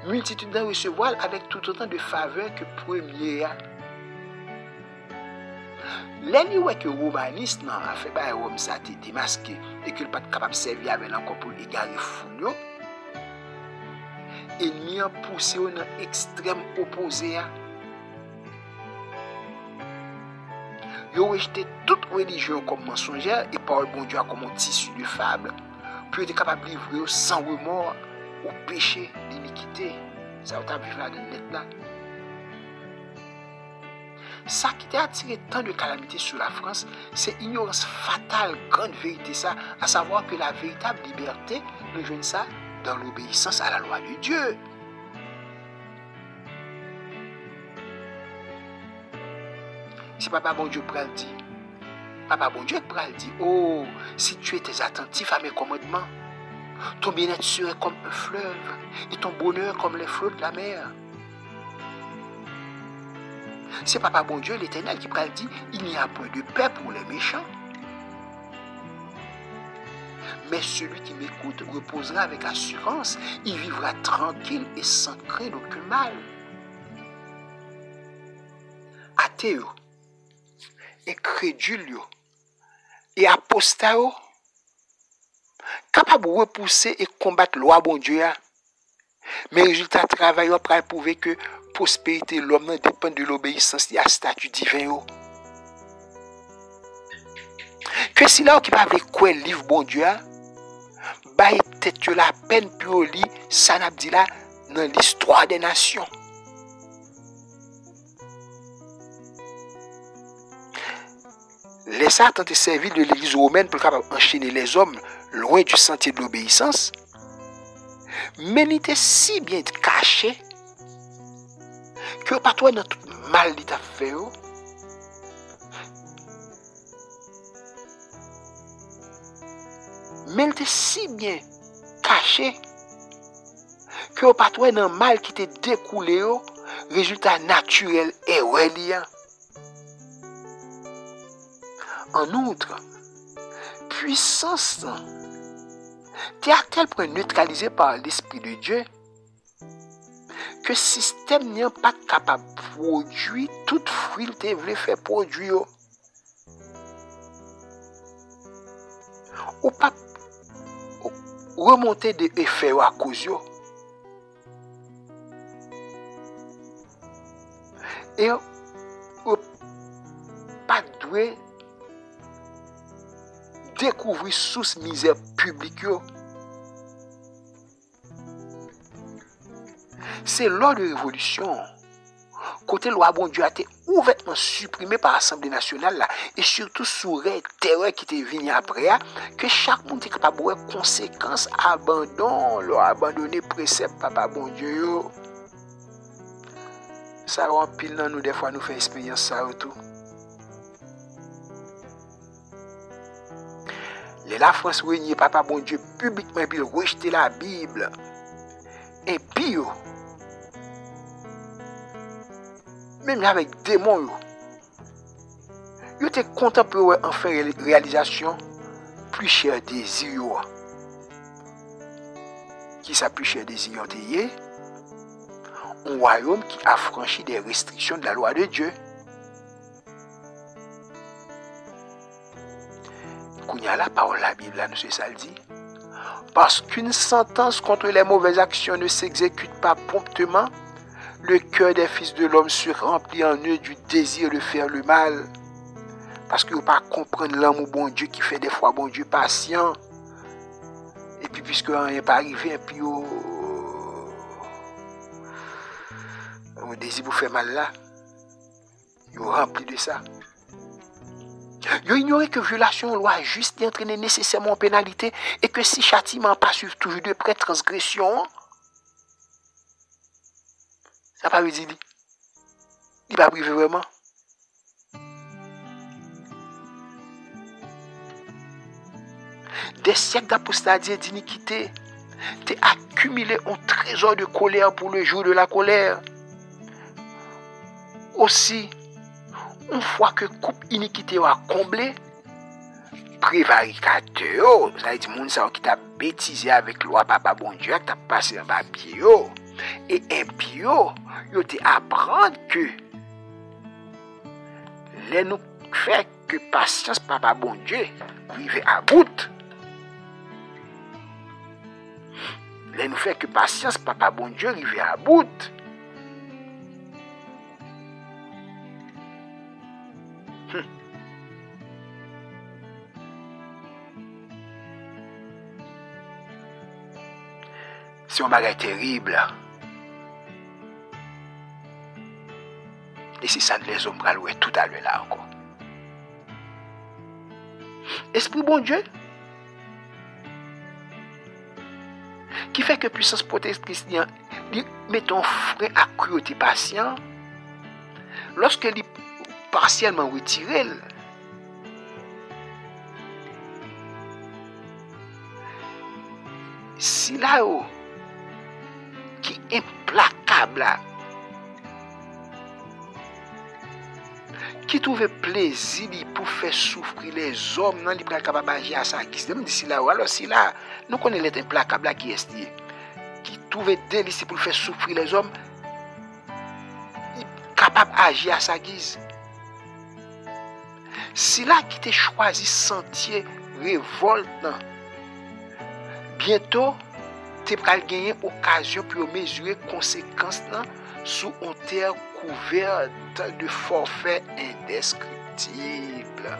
multitude d'en recevoir avec tout autant de faveurs que premier. L'ennemi ouais que romaniste non a fait ba Rome ça t'est démasqué et que pas capable servir avec encore pour égarer foulio. Ennemi a poussé au extrême opposé. Yo rejeté toute religion comme mensongère et parole bon Dieu comme un tissu de fable pour être capable de livrer sans remords au péché, l'iniquité. Ça va vivre là de net là. Ça qui a attiré tant de calamités sur la France, c'est ignorance fatale, grande vérité ça, à savoir que la véritable liberté, nous jouons ça dans l'obéissance à la loi de Dieu. Si papa bon Dieu pral dit, papa bon Dieu pral dit, oh, si tu étais attentif à mes commandements, ton bien-être serait comme un fleuve et ton bonheur comme les flots de la mer. C'est papa bon Dieu l'Éternel qui pral dit, il n'y a point de paix pour les méchants. Mais celui qui m'écoute reposera avec assurance, il vivra tranquille et sans craindre aucun mal. Athée, incrédule et apostat, capable de repousser et combattre loi bon Dieu. Mais résultat travail pour prouver que prospérité l'homme dépend de l'obéissance à statut divin. Que si là qui va avec quoi livre bon Dieu, bah peut-être la peine pour lire ça n'a dit là dans l'histoire des nations. Les Satan te servir de l'église romaine pour capable enchaîner les hommes loin du sentier de l'obéissance. Mais il était si bien caché que pas toi dans tout mal il t'a fait. Mais il était si bien caché que pas toi dans mal qui t'est découlé, résultat naturel et reliant. En outre, puissance t'es à tel point neutralisé par l'Esprit de Dieu que le système n'est pas capable de produire tout fruit qu'il voulait faire produire. Ou pas remonter des effets à cause. Et ou pas doué découvrir source misère publique. C'est lors de révolution, côté loi bon Dieu a été ouvertement supprimé par l'Assemblée nationale là, et surtout sous les terreur qui était venu après, que chaque monde est capable de voir conséquences abandonner précepte papa bon Dieu. Yo. Ça rend pile dans nous, des fois nous fait expérience ça ou tout. La France régnait papa bon Dieu publiquement puis rejeter la Bible. Et puis même avec démons yo étaient contents pour enfin réalisation plus cher désir. Qui ça plus cher désir tayé? Un royaume qui a franchi des restrictions de la loi de Dieu. Il y a la parole de la Bible, là, nous c'est ça le dit. Parce qu'une sentence contre les mauvaises actions ne s'exécute pas promptement, le cœur des fils de l'homme se remplit en eux du désir de faire le mal. Parce qu'ils ne peuvent pas comprendre l'amour bon Dieu qui fait des fois bon Dieu patient. Et puis puisque rien n'est pas arrivé, et puis au désir pour faire mal là, ils sont remplis de ça. Ils ignoraient que violation de loi juste entraînait nécessairement en pénalité et que si châtiment pas suivre toujours de près transgression, ça pas veut dire il pas privé vraiment. Des siècles d'apostasie et d'iniquité t'es accumulé un trésor de colère pour le jour de la colère. Aussi, une fois que coupe iniquité a comblé, prévaricateur, ça veut dire moun sa qui t'a bêtisé avec loi papa bon Dieu, qui t'a passé en bas pied et impio, yo te apprendre que les nous fait que patience papa bon Dieu arrive à bout. Les nous fait que patience papa bon Dieu arrive à bout. C'est un bagage terrible. Et c'est ça que les hommes louer tout à l'heure là encore. Esprit bon Dieu, qui fait que puissance protectrice met un frein à cruauté patient, lorsque il est partiellement retiré, si là qui est implacable, qui trouve plaisir pour faire souffrir les hommes, non, il est capable d'agir à ça. Si là, alors si là, nous connaissons les implacables qui est qui trouve délice pour faire souffrir les hommes, il est capable d'agir à sa guise. Si là qui t'a choisi sentier révolte, bientôt, tu vas gagner occasion pour mesurer conséquences sous une terre couverte de forfaits indescriptibles.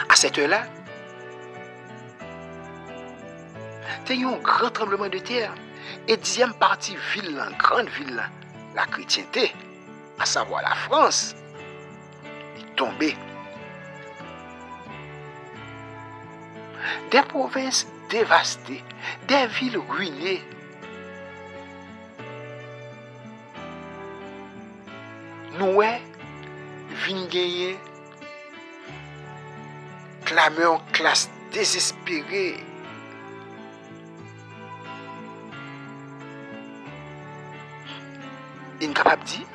À cette heure-là, il y a eu un grand tremblement de terre et dixième partie ville, grande ville, la chrétienté, à savoir la France, est tombée. Des provinces dévastées, des villes ruinées. Nous vîmes gagner, clamer en classe désespérée. Incapable de dire,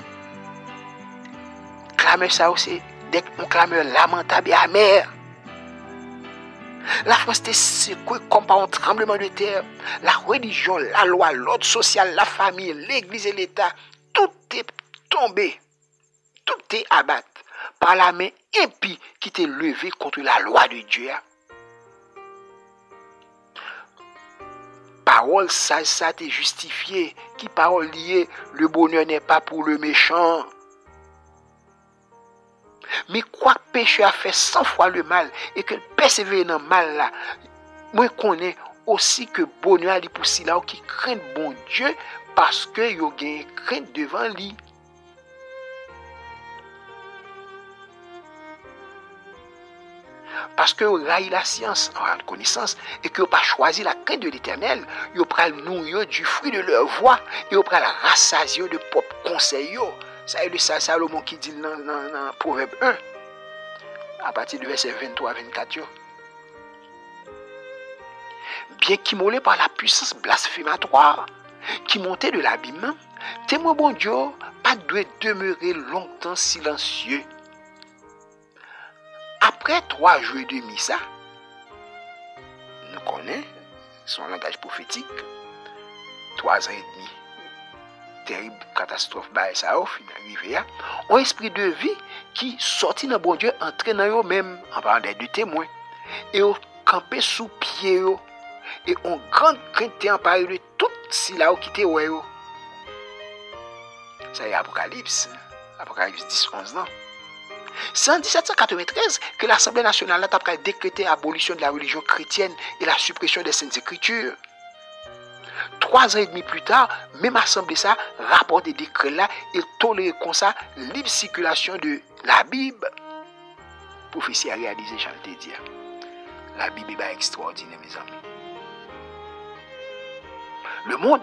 clameur ça aussi, un clameur lamentable et amer. La France était secouée comme par un tremblement de terre. La religion, la loi, l'ordre social, la famille, l'église et l'État, tout est tombé. Tout est abattu par la main impie qui t'est levée contre la loi de Dieu. Parole ça t'est justifié. Qui parole liée, le bonheur n'est pas pour le méchant. Mais quoi que péché a fait 100 fois le mal et que persévérer dans le mal là, moi connais aussi que bonheur est pour ceux là qui craignent bon Dieu parce que yo gagne crainte devant lui. Parce que vous avez la science, la connaissance, et que vous n'avez pas choisi la crainte de l'Éternel, vous avez nourrir du fruit de leur voix, et vous avez rassasier de propres conseils. Ça est le Salomon qui dit dans Proverbe 1, à partir du verset 23-24. Bien qu'immolé par la puissance blasphématoire qui montait de l'abîme, témoin bon Dieu, pas doit demeurer longtemps silencieux. Après 3 jours et demi, ça, nous connaissons son langage prophétique, 3 ans et demi, terrible catastrophe, ça a fini arrivé, un esprit de vie qui sortit dans bon Dieu, entré dans eux-mêmes, en parlant des 2 témoins, et au campé sous pied, et on grande crainte en parler de tout si là qui était ouais. Ça y est Apocalypse 10, 11 ans. C'est en 1793 que l'Assemblée nationale a décrété l'abolition de la religion chrétienne et la suppression des Saintes Écritures. 3 ans et demi plus tard, même Assemblée ça rapporte des décrets là et tolère comme ça libre circulation de la Bible. Prophétie à réaliser, j'allais te dire. La Bible est extraordinaire, mes amis. Le monde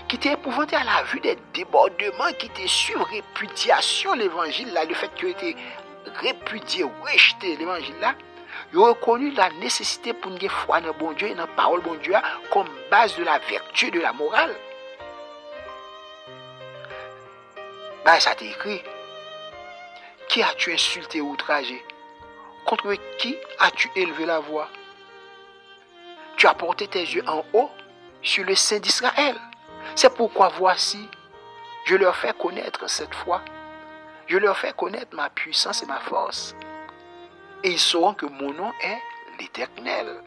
qui était épouvanté à la vue des débordements qui étaient sur répudiation l'évangile là, le fait qu'il était répudié, rejeté l'évangile là, il a reconnu la nécessité pour une foi dans bon Dieu et dans la parole bon Dieu comme base de la vertu et de la morale. Ben, ça t'est écrit. Qui as-tu insulté ou outragé? Contre qui as-tu élevé la voix? Tu as porté tes yeux en haut sur le Saint d'Israël. C'est pourquoi voici, je leur fais connaître cette foi. Je leur fais connaître ma puissance et ma force. Et ils sauront que mon nom est l'Éternel.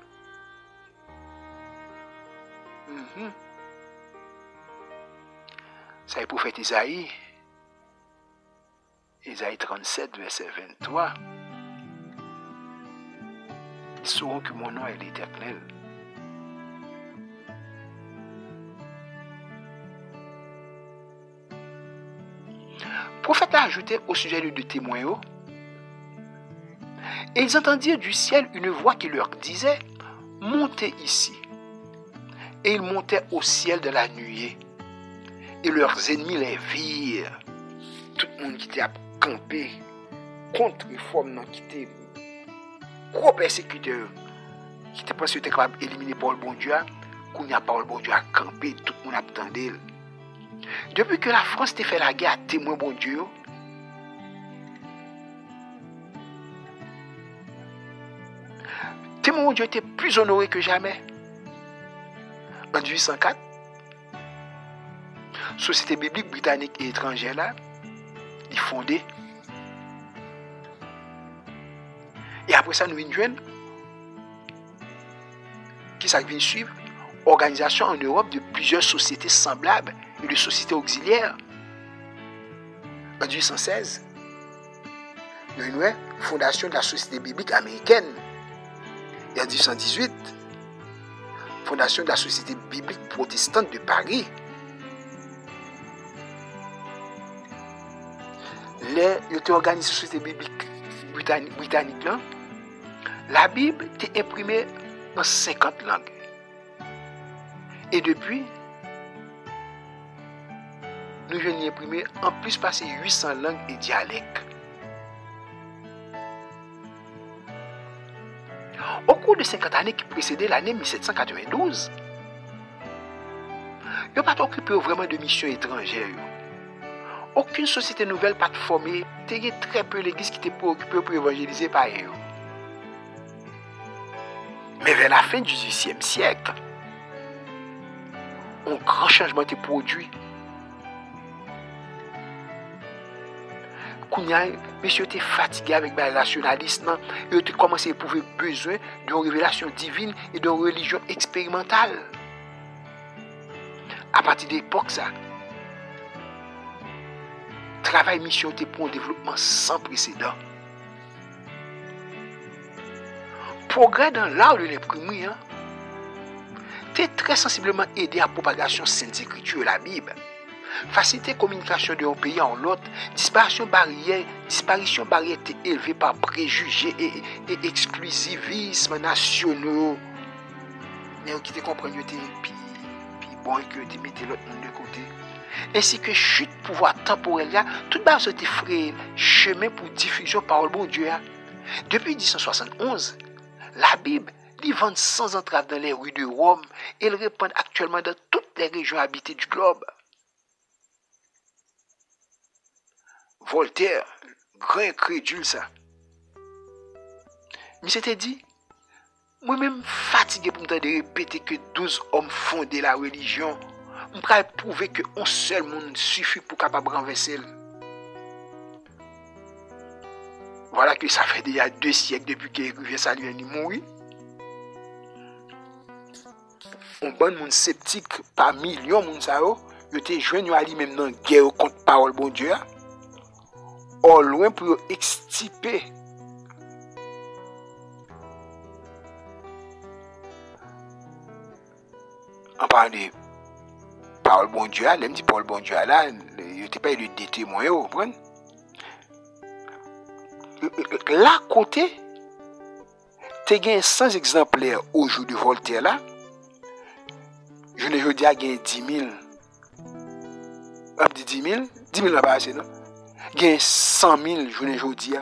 Ça est le prophète Isaïe. Isaïe 37, verset 23. Ils sauront que mon nom est l'Éternel. Le prophète a ajouté au sujet de 2 témoins. Et ils entendirent du ciel une voix qui leur disait, montez ici. Et ils montaient au ciel de la nuée. Et leurs ennemis les virent. Tout le monde qui était campé contre les formes qui étaient gros persécuteurs, qui étaient pensés être capables d'éliminer par le bon Dieu, qu'on n'y a pas le bon Dieu à camper, tout le monde attendait. Depuis que la France t'a fait la guerre à témoin bon Dieu, témoin bon Dieu était plus honoré que jamais. En 1804, Société biblique britannique et étrangère là, il fondé. Et après ça, nous venons qui ça vient suivre organisation en Europe de plusieurs sociétés semblables et de sociétés auxiliaires. En 1816, nous avons fondation de la Société biblique américaine. Et en 1818, fondation de la Société biblique protestante de Paris. Il était organisé la Société biblique britannique là. La Bible était imprimée en 50 langues. Et depuis, nous venons imprimer en plus passer 800 langues et dialectes. Au cours de 50 années qui précédaient l'année 1792, ils n'ont pas occupé vraiment de missions étrangères. Aucune société nouvelle pas formée, il y a très peu l'église qui était préoccupée pour évangéliser par eux. Mais vers la fin du XVIIIe siècle, un grand changement était produit. Kounia, monsieur était fatigué avec le rationalisme, et il a commencé à éprouver besoin d'une révélation divine et d'une religion expérimentale. À partir de l'époque, ça, travail mission était pour un développement sans précédent. progrès dans l'art de l'imprimerie, t'es très sensiblement aidé à la propagation sainte écriture de la Bible. Faciliter la communication d'un pays en l'autre, disparition barrière était élevée par préjugés et exclusivisme nationaux. Mais qui te comprennent, puis bon que tu mettez l'autre monde de côté. Ainsi que chute pouvoir temporel là, tout bas se frayé chemin pour diffusion parole bon Dieu. Depuis 1971, la Bible vend sans entrave dans les rues de Rome et elle répand actuellement dans toutes les régions habitées du globe. Voltaire, grand incrédule ça. Mais c'était dit, moi-même fatigué pour me répéter que 12 hommes fondé la religion, je vais prouver que un seul monde suffit pour capable renverser. Voilà que ça fait déjà 2 siècles depuis que Rivière Salut est mort. Un bon monde sceptique par millions de monde yo te joindre à lui même dans guerre contre parole bon Dieu. Au loin pour extirper en parlant de parole bon Dieu, l'aime dit parole bon Dieu là, il était pas le témoin, vous comprenez? Là côté tu gagné 100 exemplaires au jour de Voltaire là. Je ne dis à gagner 10 000. Dit 10 000, 10 000 là pas assez non. Gagner 100 000 je ne dis.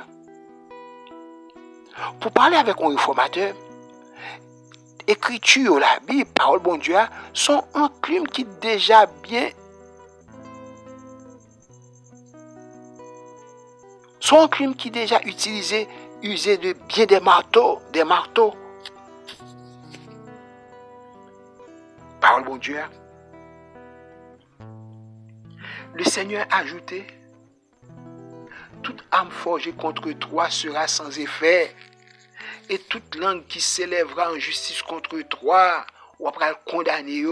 Pour parler avec un réformateur, écriture, la Bible, parole bon Dieu, sont un crime qui déjà bien. Sont un crime qui déjà usé de bien des marteaux. Parole bon Dieu. Le Seigneur a ajouté, toute âme forgée contre toi sera sans effet. Et toute langue qui s'élèvera en justice contre toi, ou après le condamner.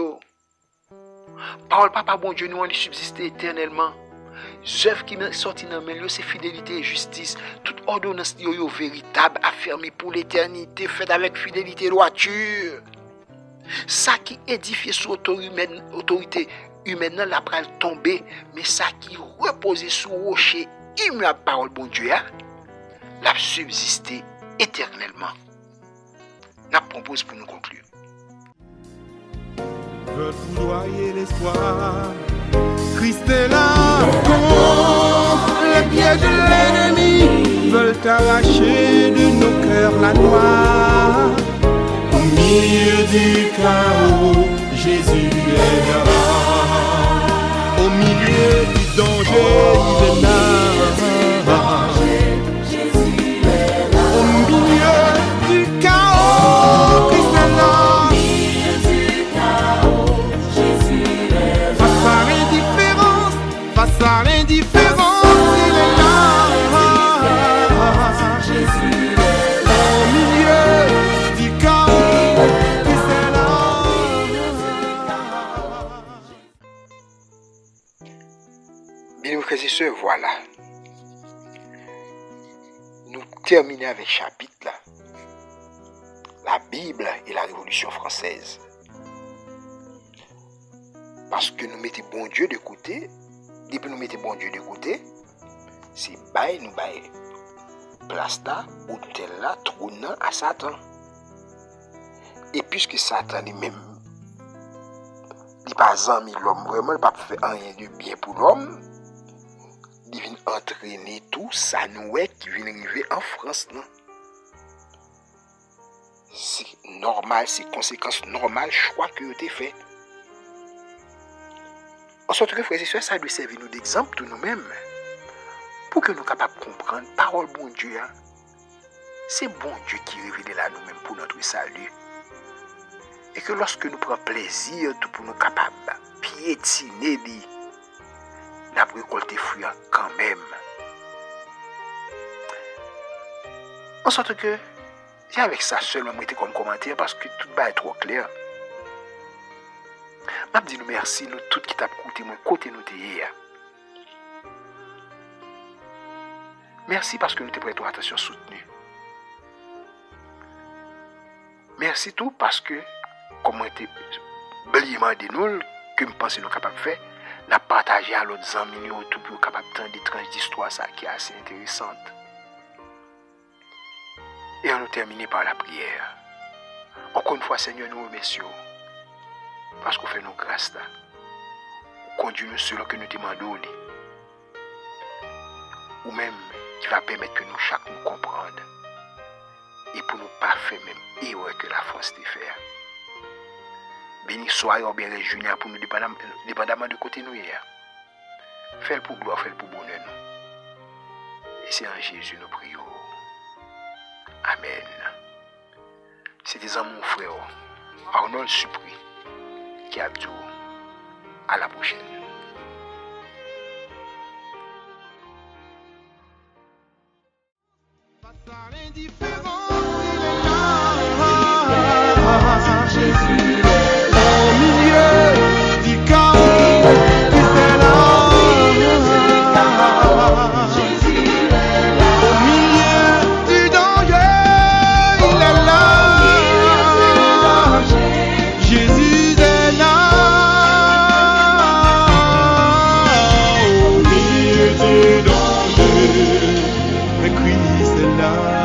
Parole papa bon Dieu, nous on subsister éternellement. Œuvre qui sorti dans mes lieux, c'est fidélité et justice. Toute ordonnance yo véritable, affirmée pour l'éternité, faite avec fidélité et droiture. Ça qui édifié sur autorité humaine, la pral tomber, mais ça qui reposé sur rocher immuable parole bon Dieu, l'a subsisté éternellement. La propose pour nous conclure. Veulent foudroyer l'espoir. Christ est là contre les pièges de l'ennemi. Veulent arracher de nos cœurs la noire. Au milieu du chaos, Jésus est là. Au milieu du danger, il est là. Par l'indifférence, il est là. Jésus est là. Au milieu du chaos, Christ est là. Bien, mes frères et sœurs, voilà. Nous terminons avec ce chapitre là. La Bible et la Révolution française. Parce que nous mettons bon Dieu de côté. Depuis nous mettons bon Dieu de côté, c'est bail nous bail place là, hôtel là, trône à Satan. Et puisque Satan lui-même, il n'est pas ami l'homme, vraiment, il n'a pas fait rien de bien pour l'homme, il vient entraîner tout ça nous qui vient arriver en France. Non? C'est normal, c'est conséquence normale, choix que vous avez fait. En sorte que, frères et sœurs, ça doit servir nous d'exemple de nous-mêmes. Pour que nous soyons capables de comprendre, parole bon Dieu, c'est bon Dieu qui révèle à nous-mêmes pour notre salut. Et que lorsque nous prenons plaisir, tout pour nous capables de piétiner, nous avons récolté fruits quand même. En sorte que, c'est avec ça seulement mettez comme commentaire parce que tout est trop clair. Je dis nous merci, nous tous qui t'ont écouté, mon côté nous hier. Merci parce que nous t'avons prêté attention soutenue. Merci tout parce que, comme on était brillamment de nous, que je pense que nous sommes capables de faire, nous avons partagé à l'autre amis autour pour capable de des tranches d'histoire qui est assez intéressante. Et on nous termine par la prière. Encore une fois, Seigneur, nous remercions parce qu'on fait nos grâces là. Conduis-nous selon que nous demandons. Ou même qui va permettre que nous chaque nous comprendre. Et pour nous pas faire même erreur que la France te fait. Béni soyez ou bien réjouis pour nous dépendamment de côté nous hier. Fais-le pour gloire, fais-le pour bonheur nous. Et c'est en Jésus nous prions. Amen. C'était mon frère Arnold Supri qui a dit à la prochaine. Mais Christ est là.